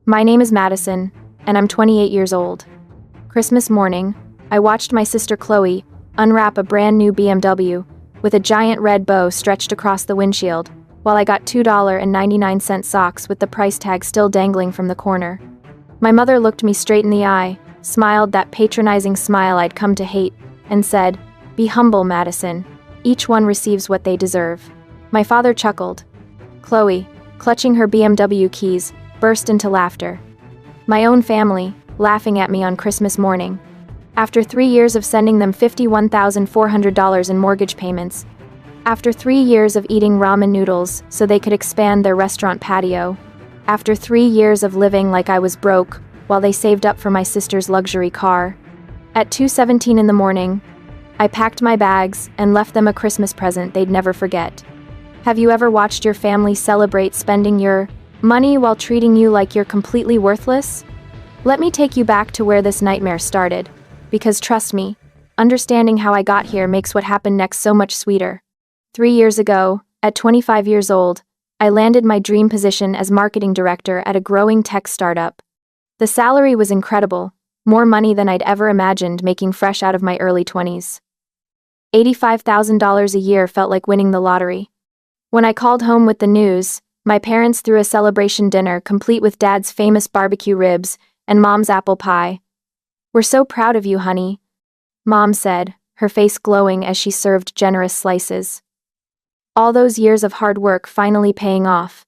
My name is Madison, and I'm 28 years old. Christmas morning, I watched my sister Chloe unwrap a brand new BMW with a giant red bow stretched across the windshield, while I got $2.99 socks with the price tag still dangling from the corner. My mother looked me straight in the eye, smiled that patronizing smile I'd come to hate, and said, "Be humble, Madison. Each one receives what they deserve." My father chuckled. Chloe, clutching her BMW keys, burst into laughter. My own family, laughing at me on Christmas morning. After 3 years of sending them $51,400 in mortgage payments. After 3 years of eating ramen noodles so they could expand their restaurant patio. After 3 years of living like I was broke while they saved up for my sister's luxury car. At 2:17 in the morning, I packed my bags and left them a Christmas present they'd never forget. Have you ever watched your family celebrate spending your money while treating you like you're completely worthless? Let me take you back to where this nightmare started, because trust me, understanding how I got here makes what happened next so much sweeter. 3 years ago, at 25 years old, I landed my dream position as marketing director at a growing tech startup. The salary was incredible, more money than I'd ever imagined making fresh out of my early 20s. $85,000 a year felt like winning the lottery. When I called home with the news, my parents threw a celebration dinner complete with Dad's famous barbecue ribs and Mom's apple pie. "We're so proud of you, honey," Mom said, her face glowing as she served generous slices. All those years of hard work finally paying off.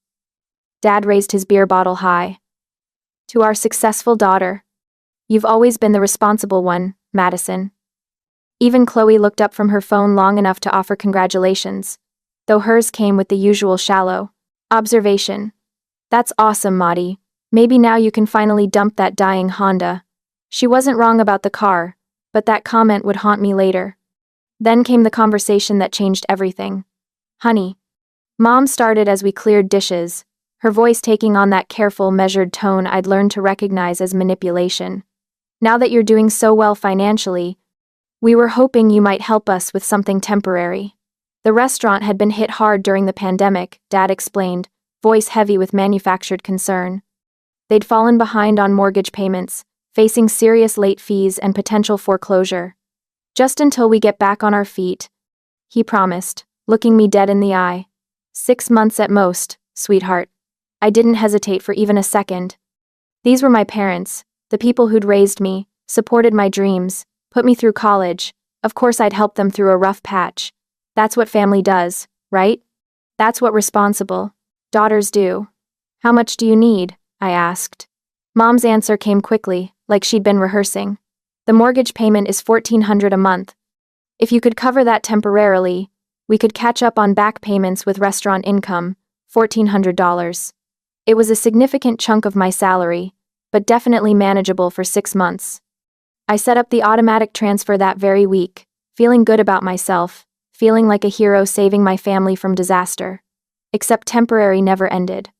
Dad raised his beer bottle high. "To our successful daughter. You've always been the responsible one, Madison." Even Chloe looked up from her phone long enough to offer congratulations, though hers came with the usual shallow observation. "That's awesome, Maudie. Maybe now you can finally dump that dying Honda." She wasn't wrong about the car, but that comment would haunt me later. Then came the conversation that changed everything. "Honey." Mom started as we cleared dishes, her voice taking on that careful, measured tone I'd learned to recognize as manipulation. "Now that you're doing so well financially, we were hoping you might help us with something temporary." The restaurant had been hit hard during the pandemic, Dad explained, voice heavy with manufactured concern. They'd fallen behind on mortgage payments, facing serious late fees and potential foreclosure. "Just until we get back on our feet," he promised, looking me dead in the eye. "6 months at most, sweetheart." I didn't hesitate for even a second. These were my parents, the people who'd raised me, supported my dreams, put me through college. Of course I'd help them through a rough patch. That's what family does, right? That's what responsible daughters do. "How much do you need?" I asked. Mom's answer came quickly, like she'd been rehearsing. "The mortgage payment is $1,400 a month. If you could cover that temporarily, we could catch up on back payments with restaurant income, $1,400. It was a significant chunk of my salary, but definitely manageable for 6 months. I set up the automatic transfer that very week, feeling good about myself, feeling like a hero saving my family from disaster. Except temporary never ended.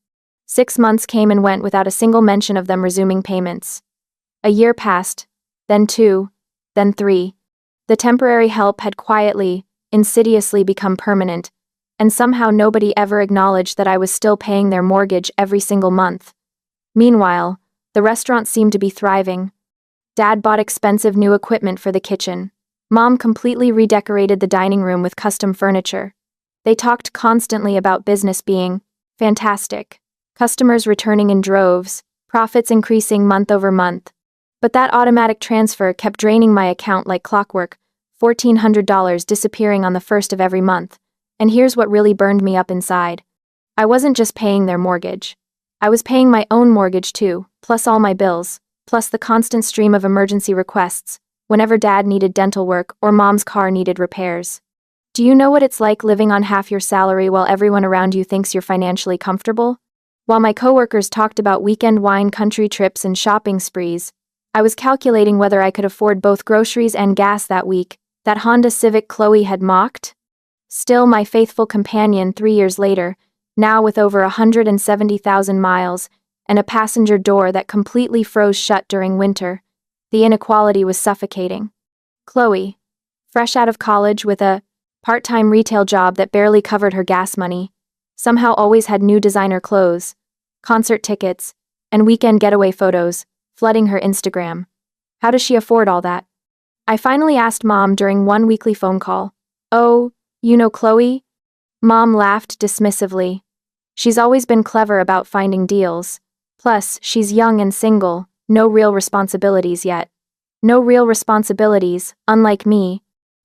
6 months came and went without a single mention of them resuming payments. A year passed, then 2, then 3. The temporary help had quietly, insidiously become permanent, and somehow nobody ever acknowledged that I was still paying their mortgage every single month. Meanwhile, the restaurant seemed to be thriving. Dad bought expensive new equipment for the kitchen. Mom completely redecorated the dining room with custom furniture. They talked constantly about business being fantastic, customers returning in droves, profits increasing month over month. But that automatic transfer kept draining my account like clockwork, $1,400 disappearing on the first of every month. And here's what really burned me up inside. I wasn't just paying their mortgage. I was paying my own mortgage too, plus all my bills, plus the constant stream of emergency requests, whenever Dad needed dental work or Mom's car needed repairs. Do you know what it's like living on half your salary while everyone around you thinks you're financially comfortable? While my coworkers talked about weekend wine country trips and shopping sprees, I was calculating whether I could afford both groceries and gas that week, that Honda Civic Chloe had mocked. Still my faithful companion 3 years later, now with over 170,000 miles, and a passenger door that completely froze shut during winter. The inequality was suffocating. Chloe, fresh out of college with a part-time retail job that barely covered her gas money, somehow always had new designer clothes, concert tickets, and weekend getaway photos, flooding her Instagram. How does she afford all that? I finally asked Mom during one weekly phone call. Oh, you know Chloe? Mom laughed dismissively. She's always been clever about finding deals. Plus, she's young and single, no real responsibilities yet. No real responsibilities, unlike me,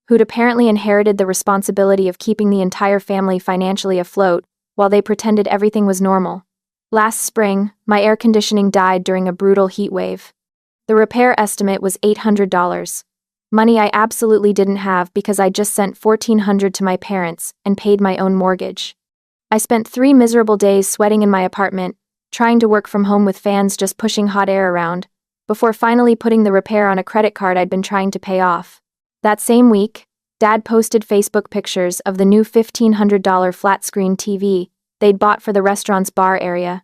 who'd apparently inherited the responsibility of keeping the entire family financially afloat while they pretended everything was normal. Last spring, my air conditioning died during a brutal heat wave. The repair estimate was $800. Money I absolutely didn't have because I just sent $1,400 to my parents and paid my own mortgage. I spent 3 miserable days sweating in my apartment, trying to work from home with fans just pushing hot air around, before finally putting the repair on a credit card I'd been trying to pay off. That same week, Dad posted Facebook pictures of the new $1,500 flat-screen TV they'd bought for the restaurant's bar area.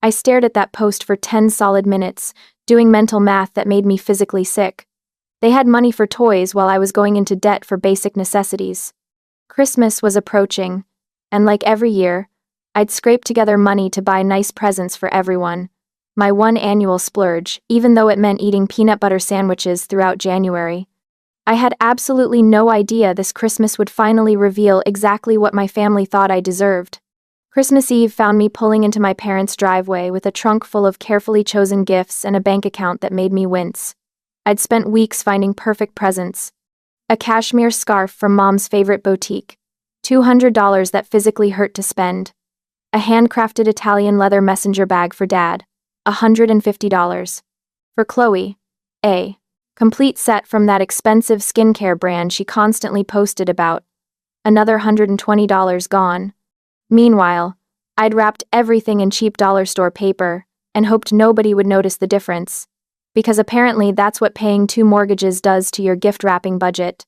I stared at that post for 10 solid minutes, doing mental math that made me physically sick. They had money for toys while I was going into debt for basic necessities. Christmas was approaching, and like every year, I'd scrape together money to buy nice presents for everyone. My one annual splurge, even though it meant eating peanut butter sandwiches throughout January. I had absolutely no idea this Christmas would finally reveal exactly what my family thought I deserved. Christmas Eve found me pulling into my parents' driveway with a trunk full of carefully chosen gifts and a bank account that made me wince. I'd spent weeks finding perfect presents. A cashmere scarf from Mom's favorite boutique, $200 that physically hurt to spend. A handcrafted Italian leather messenger bag for Dad, $150. For Chloe, a complete set from that expensive skincare brand she constantly posted about, another $120 gone. Meanwhile, I'd wrapped everything in cheap dollar store paper and hoped nobody would notice the difference, because apparently that's what paying 2 mortgages does to your gift wrapping budget.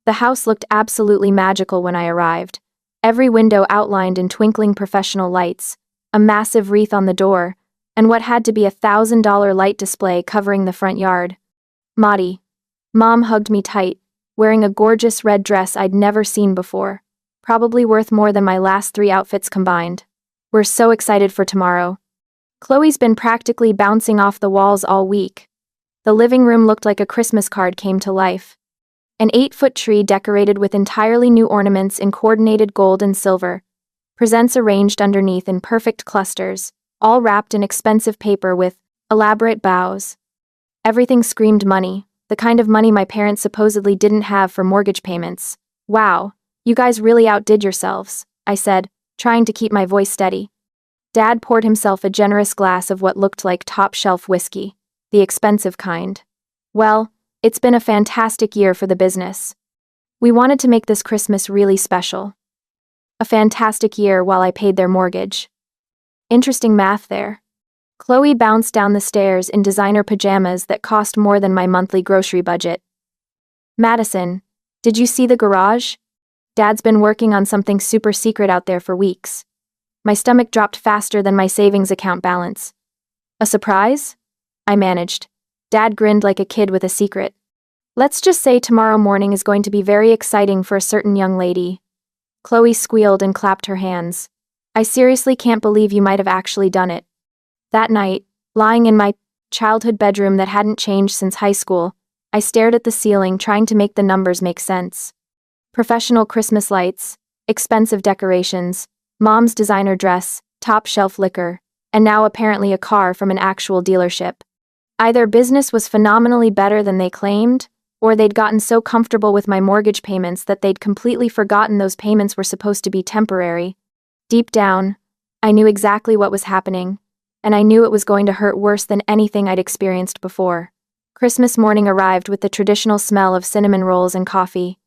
The house looked absolutely magical when I arrived. Every window outlined in twinkling professional lights, a massive wreath on the door, and what had to be $1,000 light display covering the front yard. Maudie. Mom hugged me tight, wearing a gorgeous red dress I'd never seen before, probably worth more than my last 3 outfits combined. We're so excited for tomorrow. Chloe's been practically bouncing off the walls all week. The living room looked like a Christmas card came to life. An 8-foot tree decorated with entirely new ornaments in coordinated gold and silver. Presents arranged underneath in perfect clusters, all wrapped in expensive paper with elaborate bows. Everything screamed money, the kind of money my parents supposedly didn't have for mortgage payments. Wow, you guys really outdid yourselves, I said, trying to keep my voice steady. Dad poured himself a generous glass of what looked like top-shelf whiskey, the expensive kind. Well, it's been a fantastic year for the business. We wanted to make this Christmas really special. A fantastic year while I paid their mortgage. Interesting math there. Chloe bounced down the stairs in designer pajamas that cost more than my monthly grocery budget. Madison, did you see the garage? Dad's been working on something super secret out there for weeks. My stomach dropped faster than my savings account balance. A surprise? I managed. Dad grinned like a kid with a secret. Let's just say tomorrow morning is going to be very exciting for a certain young lady. Chloe squealed and clapped her hands. I seriously can't believe you might have actually done it. That night, lying in my childhood bedroom that hadn't changed since high school, I stared at the ceiling trying to make the numbers make sense. Professional Christmas lights, expensive decorations, Mom's designer dress, top-shelf liquor, and now apparently a car from an actual dealership. Either business was phenomenally better than they claimed, or they'd gotten so comfortable with my mortgage payments that they'd completely forgotten those payments were supposed to be temporary. Deep down, I knew exactly what was happening, and I knew it was going to hurt worse than anything I'd experienced before. Christmas morning arrived with the traditional smell of cinnamon rolls and coffee.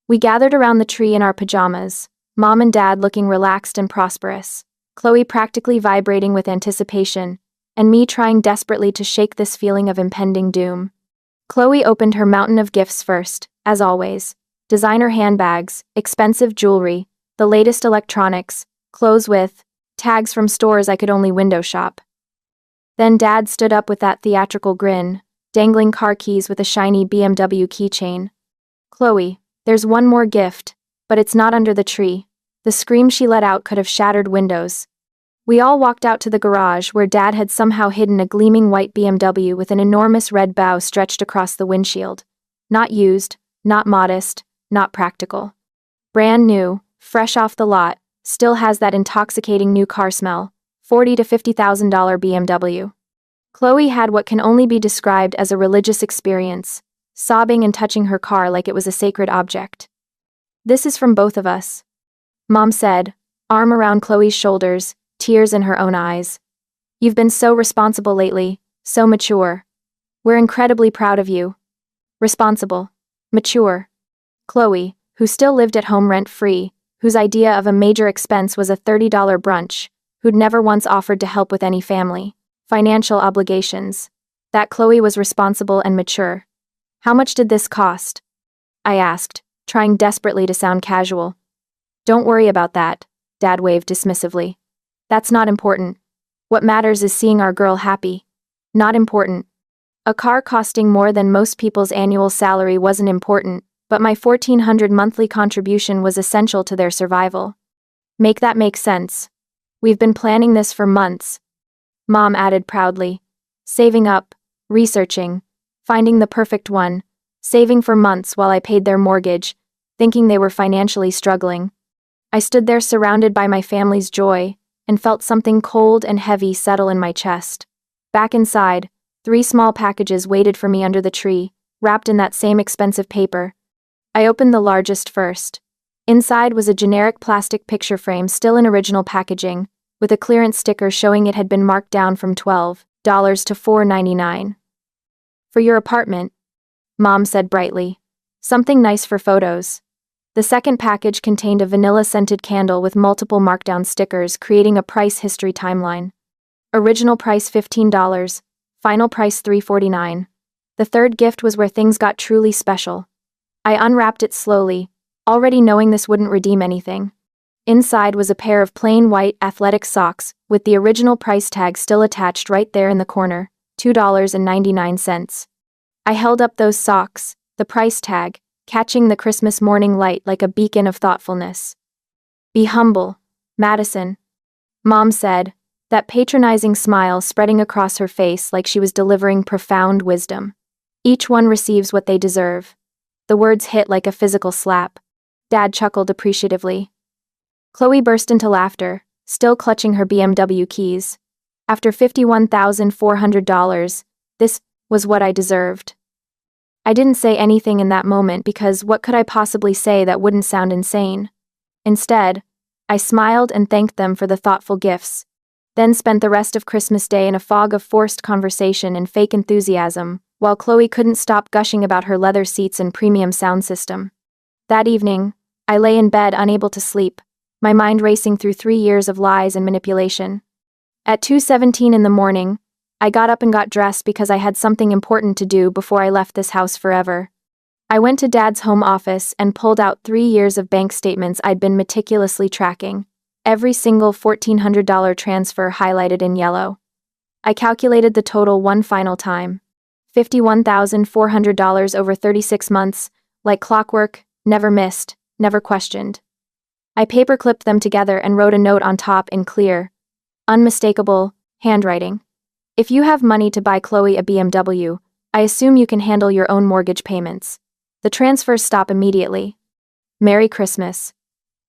We gathered around the tree in our pajamas, Mom and Dad looking relaxed and prosperous, Chloe practically vibrating with anticipation, and me trying desperately to shake this feeling of impending doom. Chloe opened her mountain of gifts first, as always. Designer handbags, expensive jewelry, the latest electronics, clothes with tags from stores I could only window shop. Then Dad stood up with that theatrical grin, dangling car keys with a shiny BMW keychain. Chloe, there's one more gift, but it's not under the tree. The scream she let out could have shattered windows. We all walked out to the garage where Dad had somehow hidden a gleaming white BMW with an enormous red bow stretched across the windshield. Not used, not modest, not practical. Brand new, fresh off the lot, still has that intoxicating new car smell. $40,000 to $50,000 BMW. Chloe had what can only be described as a religious experience, sobbing and touching her car like it was a sacred object. "This is from both of us," Mom said, arm around Chloe's shoulders, tears in her own eyes. "You've been so responsible lately, so mature. We're incredibly proud of you." Responsible. Mature. Chloe, who still lived at home rent-free, whose idea of a major expense was a $30 brunch, who'd never once offered to help with any family, financial obligations. That Chloe was responsible and mature. "How much did this cost?" I asked, trying desperately to sound casual. "Don't worry about that," Dad waved dismissively. "That's not important. What matters is seeing our girl happy." Not important. A car costing more than most people's annual salary wasn't important, but my $1,400 monthly contribution was essential to their survival. "Make that make sense. We've been planning this for months," Mom added proudly. "Saving up, researching, finding the perfect one, saving for months while I paid their mortgage, thinking they were financially struggling." I stood there surrounded by my family's joy, and felt something cold and heavy settle in my chest. Back inside, 3 small packages waited for me under the tree, wrapped in that same expensive paper. I opened the largest first. Inside was a generic plastic picture frame still in original packaging, with a clearance sticker showing it had been marked down from $12 to $4.99. "For your apartment," Mom said brightly. "Something nice for photos." The second package contained a vanilla-scented candle with multiple markdown stickers creating a price history timeline. Original price $15, final price $3.49. The third gift was where things got truly special. I unwrapped it slowly, already knowing this wouldn't redeem anything. Inside was a pair of plain white athletic socks, with the original price tag still attached right there in the corner, $2.99. I held up those socks, the price tag, catching the Christmas morning light like a beacon of thoughtfulness. "Be humble, Madison," Mom said, that patronizing smile spreading across her face like she was delivering profound wisdom. "Each one receives what they deserve." The words hit like a physical slap. Dad chuckled appreciatively. Chloe burst into laughter, still clutching her BMW keys. "After $51,400, this was what I deserved." I didn't say anything in that moment because what could I possibly say that wouldn't sound insane? Instead, I smiled and thanked them for the thoughtful gifts, then spent the rest of Christmas Day in a fog of forced conversation and fake enthusiasm, while Chloe couldn't stop gushing about her leather seats and premium sound system. That evening, I lay in bed unable to sleep, my mind racing through 3 years of lies and manipulation. At 2:17 in the morning, I got up and got dressed because I had something important to do before I left this house forever. I went to Dad's home office and pulled out 3 years of bank statements I'd been meticulously tracking, every single $1,400 transfer highlighted in yellow. I calculated the total one final time. $51,400 over 36 months, like clockwork, never missed, never questioned. I paperclipped them together and wrote a note on top in clear, unmistakable handwriting. "If you have money to buy Chloe a BMW, I assume you can handle your own mortgage payments. The transfers stop immediately. Merry Christmas."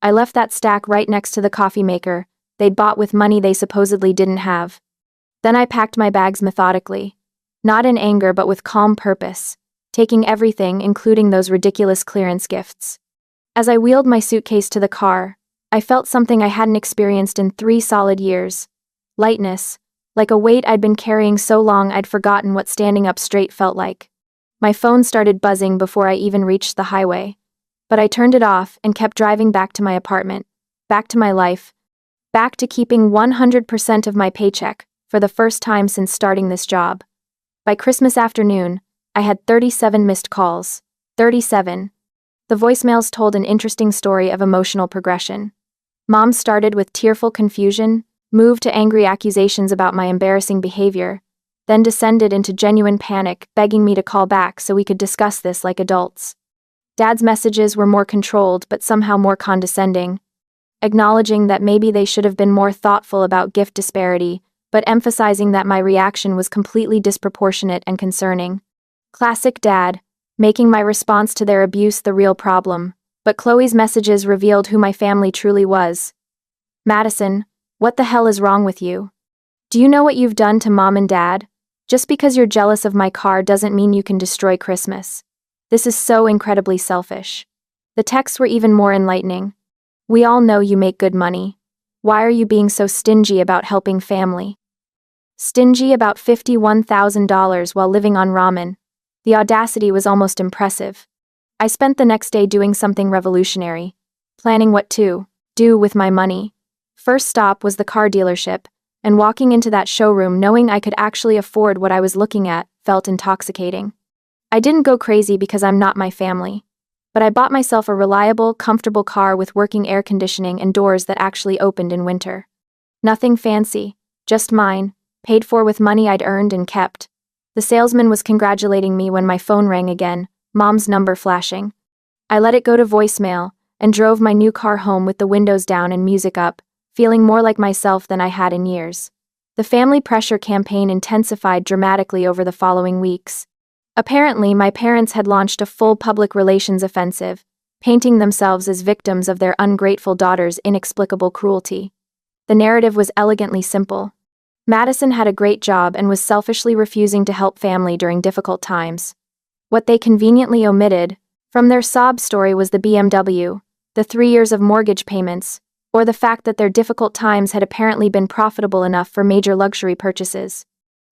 I left that stack right next to the coffee maker they'd bought with money they supposedly didn't have. Then I packed my bags methodically, not in anger but with calm purpose, taking everything including those ridiculous clearance gifts. As I wheeled my suitcase to the car, I felt something I hadn't experienced in 3 solid years. Lightness, like a weight I'd been carrying so long I'd forgotten what standing up straight felt like. My phone started buzzing before I even reached the highway, but I turned it off and kept driving back to my apartment, back to my life, back to keeping 100% of my paycheck for the first time since starting this job. By Christmas afternoon, I had 37 missed calls. 37. The voicemails told an interesting story of emotional progression. Mom started with tearful confusion, moved to angry accusations about my embarrassing behavior, then descended into genuine panic, begging me to call back so we could discuss this like adults. Dad's messages were more controlled but somehow more condescending. acknowledging that maybe they should have been more thoughtful about gift disparity, but emphasizing that my reaction was completely disproportionate and concerning. Classic dad, making my response to their abuse the real problem, but Chloe's messages revealed who my family truly was. Madison, what the hell is wrong with you? Do you know what you've done to mom and dad? Just because you're jealous of my car doesn't mean you can destroy Christmas. This is so incredibly selfish. The texts were even more enlightening. We all know you make good money. Why are you being so stingy about helping family? Stingy about $51,000 while living on ramen. The audacity was almost impressive. I spent the next day doing something revolutionary, planning what to do with my money. First stop was the car dealership, and walking into that showroom knowing I could actually afford what I was looking at felt intoxicating. I didn't go crazy because I'm not my family, but I bought myself a reliable, comfortable car with working air conditioning and doors that actually opened in winter. Nothing fancy, just mine, paid for with money I'd earned and kept. The salesman was congratulating me when my phone rang again, mom's number flashing. I let it go to voicemail and drove my new car home with the windows down and music up, feeling more like myself than I had in years. The family pressure campaign intensified dramatically over the following weeks. Apparently, my parents had launched a full public relations offensive, painting themselves as victims of their ungrateful daughter's inexplicable cruelty. The narrative was elegantly simple. Madison had a great job and was selfishly refusing to help family during difficult times. What they conveniently omitted from their sob story was the BMW, the 3 years of mortgage payments, or the fact that their difficult times had apparently been profitable enough for major luxury purchases.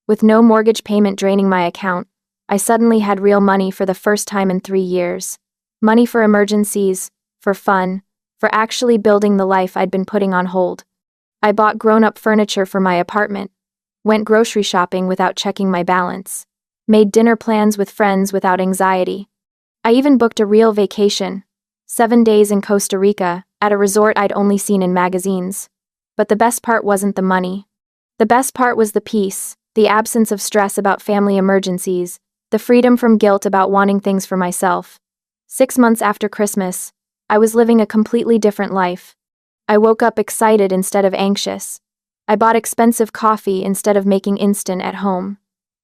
With no mortgage payment draining my account, I suddenly had real money for the first time in 3 years. Money for emergencies, for fun, for actually building the life I'd been putting on hold. I bought grown-up furniture for my apartment, went grocery shopping without checking my balance, made dinner plans with friends without anxiety. I even booked a real vacation, 7 days in Costa Rica, at a resort I'd only seen in magazines. But the best part wasn't the money. The best part was the peace, the absence of stress about family emergencies, the freedom from guilt about wanting things for myself. 6 months after Christmas, I was living a completely different life. I woke up excited instead of anxious. I bought expensive coffee instead of making instant at home.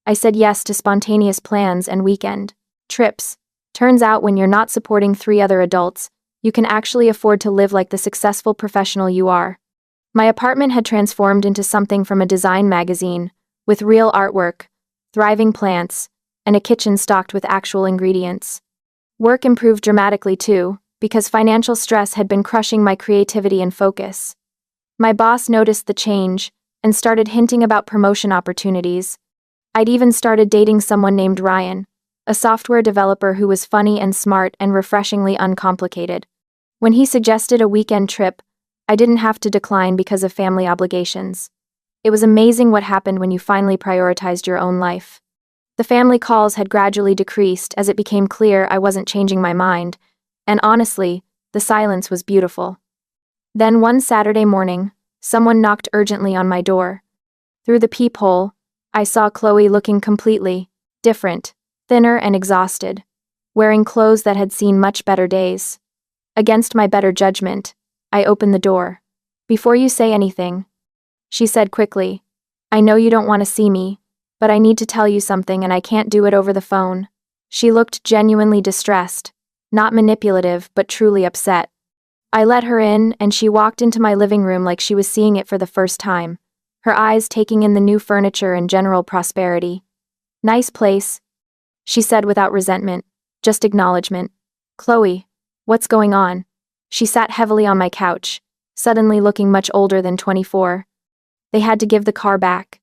I said yes to spontaneous plans and weekend trips. Turns out when you're not supporting 3 other adults, you can actually afford to live like the successful professional you are. My apartment had transformed into something from a design magazine, with real artwork, thriving plants, and a kitchen stocked with actual ingredients. Work improved dramatically too, because financial stress had been crushing my creativity and focus. My boss noticed the change and started hinting about promotion opportunities. I'd even started dating someone named Ryan, a software developer who was funny and smart and refreshingly uncomplicated. When he suggested a weekend trip, I didn't have to decline because of family obligations. It was amazing what happened when you finally prioritized your own life. The family calls had gradually decreased as it became clear I wasn't changing my mind, and honestly, the silence was beautiful. Then one Saturday morning, someone knocked urgently on my door. Through the peephole, I saw Chloe looking completely different, thinner and exhausted, wearing clothes that had seen much better days. Against my better judgment, I opened the door. "Before you say anything," she said quickly, "I know you don't want to see me, but I need to tell you something and I can't do it over the phone." She looked genuinely distressed, not manipulative but truly upset. I let her in and she walked into my living room like she was seeing it for the first time, her eyes taking in the new furniture and general prosperity. "Nice place," she said without resentment, just acknowledgement. "Chloe, what's going on?" She sat heavily on my couch, suddenly looking much older than 24. "They had to give the car back.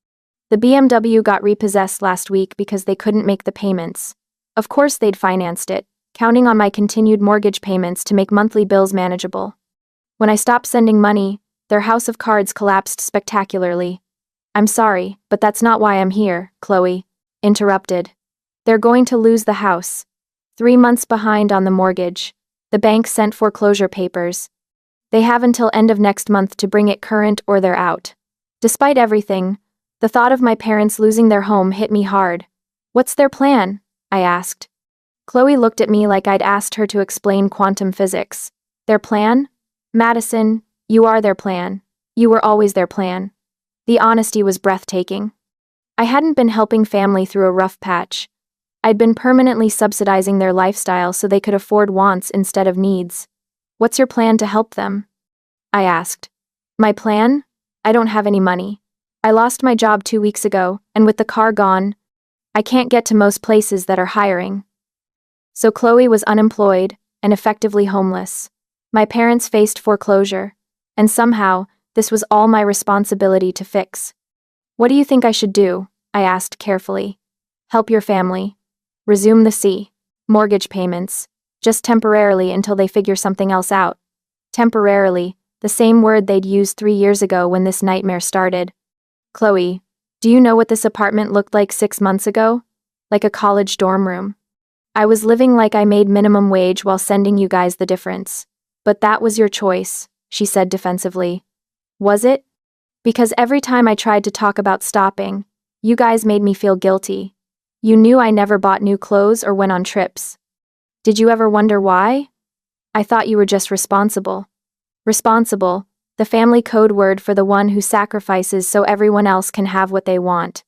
The BMW got repossessed last week because they couldn't make the payments. Of course they'd financed it, counting on my continued mortgage payments to make monthly bills manageable. When I stopped sending money, their house of cards collapsed spectacularly. I'm sorry, but that's not why I'm here," Chloe interrupted. "They're going to lose the house. 3 months behind on the mortgage. The bank sent foreclosure papers. They have until end of next month to bring it current or they're out." Despite everything, the thought of my parents losing their home hit me hard. "What's their plan?" I asked. Chloe looked at me like I'd asked her to explain quantum physics. "Their plan? Madison, You are their plan. You were always their plan. The honesty was breathtaking. I hadn't been helping family through a rough patch. I'd been permanently subsidizing their lifestyle so they could afford wants instead of needs. What's your plan to help them? I asked. My plan? I don't have any money. I lost my job 2 weeks ago, and with the car gone, I can't get to most places that are hiring. So Chloe was unemployed and effectively homeless. My parents faced foreclosure, and somehow, this was all my responsibility to fix. What do you think I should do? I asked carefully. Help your family. Resume the mortgage payments, just temporarily until they figure something else out. Temporarily, the same word they'd used 3 years ago when this nightmare started. Chloe, do you know what this apartment looked like 6 months ago? Like a college dorm room. I was living like I made minimum wage while sending you guys the difference. But that was your choice, she said defensively. Was it? Because every time I tried to talk about stopping, you guys made me feel guilty. You knew I never bought new clothes or went on trips. Did you ever wonder why? I thought you were just responsible. Responsible, the family code word for the one who sacrifices so everyone else can have what they want.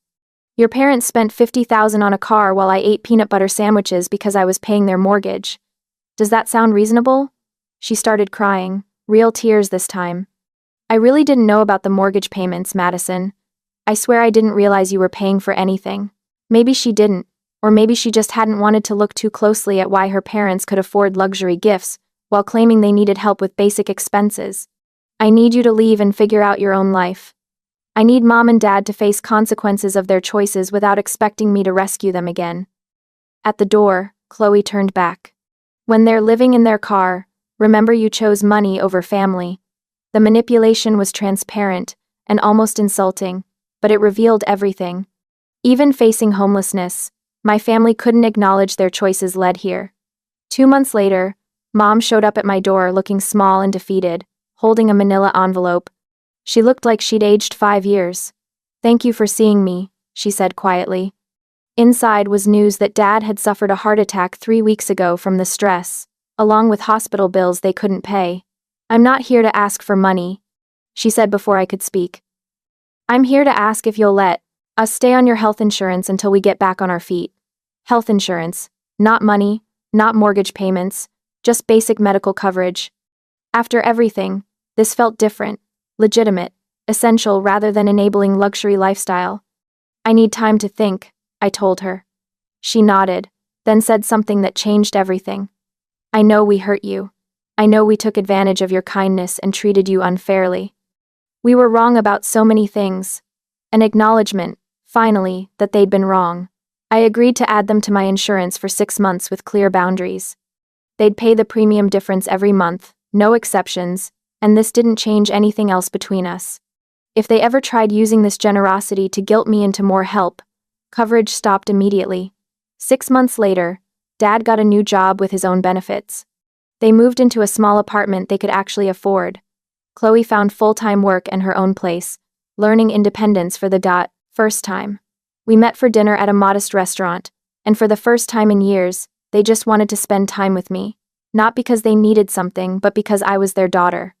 Your parents spent $50,000 on a car while I ate peanut butter sandwiches because I was paying their mortgage. Does that sound reasonable? She started crying, real tears this time. I really didn't know about the mortgage payments, Madison. I swear I didn't realize you were paying for anything. Maybe she didn't, or maybe she just hadn't wanted to look too closely at why her parents could afford luxury gifts while claiming they needed help with basic expenses. I need you to leave and figure out your own life. I need mom and dad to face consequences of their choices without expecting me to rescue them again. At the door, Chloe turned back. When they're living in their car, remember you chose money over family. The manipulation was transparent and almost insulting, but it revealed everything. Even facing homelessness, my family couldn't acknowledge their choices led here. 2 months later, Mom showed up at my door looking small and defeated, holding a manila envelope. She looked like she'd aged 5 years. Thank you for seeing me, she said quietly. Inside was news that Dad had suffered a heart attack 3 weeks ago from the stress, along with hospital bills they couldn't pay. I'm not here to ask for money, she said before I could speak. I'm here to ask if you'll let us stay on your health insurance until we get back on our feet. Health insurance, not money, not mortgage payments, just basic medical coverage. After everything, this felt different, legitimate, essential rather than enabling luxury lifestyle. I need time to think, I told her. She nodded, then said something that changed everything. I know we hurt you. I know we took advantage of your kindness and treated you unfairly. We were wrong about so many things. An acknowledgement, finally, that they'd been wrong. I agreed to add them to my insurance for 6 months with clear boundaries. They'd pay the premium difference every month, no exceptions, and this didn't change anything else between us. If they ever tried using this generosity to guilt me into more help, coverage stopped immediately. 6 months later, Dad got a new job with his own benefits. They moved into a small apartment they could actually afford. Chloe found full-time work and her own place, learning independence for the first time. We met for dinner at a modest restaurant, and for the first time in years, they just wanted to spend time with me. Not because they needed something, but because I was their daughter.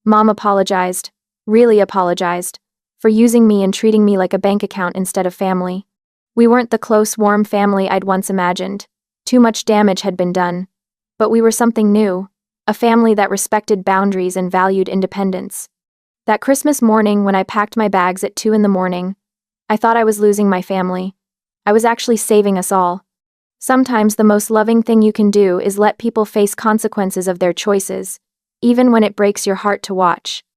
Mom apologized, really apologized, for using me and treating me like a bank account instead of family. We weren't the close, warm family I'd once imagined. Too much damage had been done. But we were something new, a family that respected boundaries and valued independence. That Christmas morning when I packed my bags at 2 a.m, I thought I was losing my family. I was actually saving us all. Sometimes the most loving thing you can do is let people face consequences of their choices, even when it breaks your heart to watch.